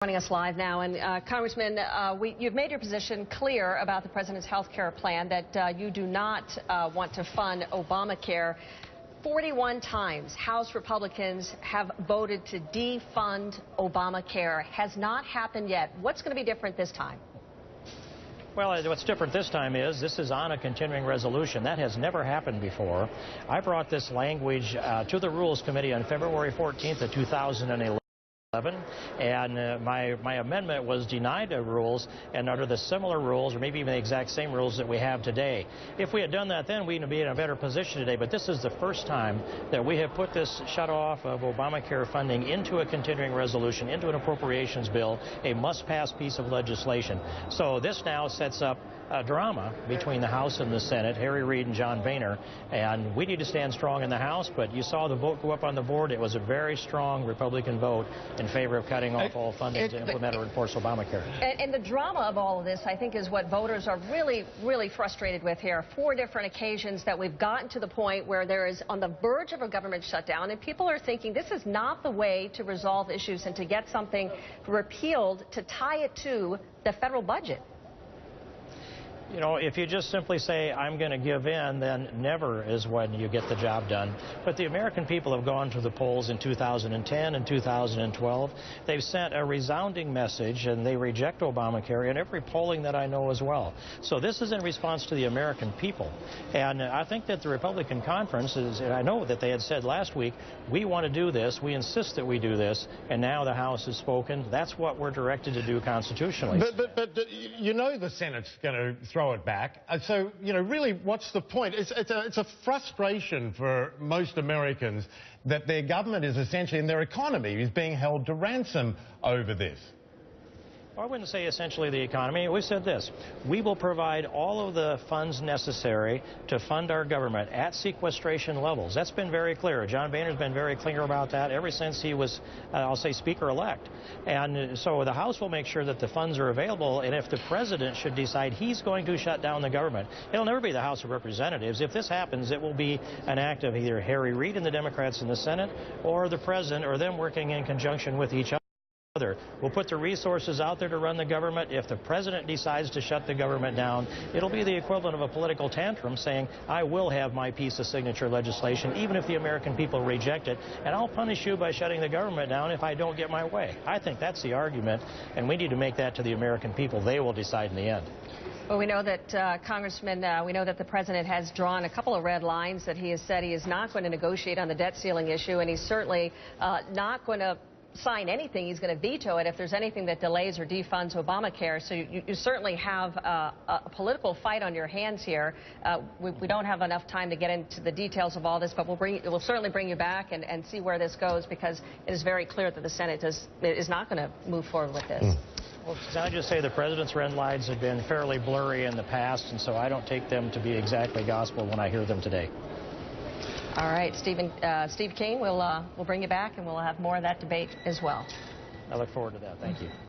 Joining us live now, and Congressman, you've made your position clear about the president's health care plan, that you do not want to fund Obamacare. 41 times House Republicans have voted to defund Obamacare. Has not happened yet. What's going to be different this time? Well, what's different this time is this is on a continuing resolution. That has never happened before. I brought this language to the Rules Committee on February 14th of 2011. And my amendment was denied the rules, and under the similar rules, or maybe even the exact same rules that we have today. If we had done that then, we'd be in a better position today. But this is the first time that we have put this shut-off of Obamacare funding into a continuing resolution, into an appropriations bill, a must-pass piece of legislation. So this now sets up a drama between the House and the Senate, Harry Reid and John Boehner, and we need to stand strong in the House. But you saw the vote go up on the board. It was a very strong Republican vote in favor of cutting off all funding to implement or enforce Obamacare. And the drama of all of this, I think, is what voters are really frustrated with here. 4 different occasions that we've gotten to the point where there is on the verge of a government shutdown, and people are thinking this is not the way to resolve issues and to get something repealed to tie it to the federal budget. You know, if you just simply say, I'm going to give in, then never is when you get the job done. But the American people have gone to the polls in 2010 and 2012. They've sent a resounding message, and they reject Obamacare in every polling that I know as well. So this is in response to the American people. And I think that the Republican conference is, and I know that they had said last week, we want to do this, we insist that we do this, and now the House has spoken. That's what we're directed to do constitutionally. But you know the Senate's going to throw it back. So, you know, really, what's the point? It's a frustration for most Americans that their government is essentially, and their economy is being held to ransom over this. I wouldn't say essentially the economy. We said this: we will provide all of the funds necessary to fund our government at sequestration levels. That's been very clear. John Boehner's been very clear about that ever since he was, I'll say, Speaker-elect. And so the House will make sure that the funds are available, and if the President should decide he's going to shut down the government, it'll never be the House of Representatives. If this happens, it will be an act of either Harry Reid and the Democrats in the Senate, or the President, or them working in conjunction with each other. We'll put the resources out there to run the government. If the President decides to shut the government down, it'll be the equivalent of a political tantrum saying, I will have my piece of signature legislation, even if the American people reject it, and I'll punish you by shutting the government down if I don't get my way. I think that's the argument, and we need to make that to the American people. They will decide in the end. Well, we know that, Congressman, we know that the President has drawn a couple of red lines, that he has said he is not going to negotiate on the debt ceiling issue, and he's certainly not going to sign anything. He's going to veto it if there's anything that delays or defunds Obamacare. So you certainly have a political fight on your hands here. We don't have enough time to get into the details of all this, but we'll certainly bring you back and see where this goes, because it is very clear that the Senate is not going to move forward with this. Well, can I just say the President's red lines have been fairly blurry in the past, and so I don't take them to be exactly gospel when I hear them today. All right, Steve King, we'll bring you back, and we'll have more of that debate as well. I look forward to that. Thank you.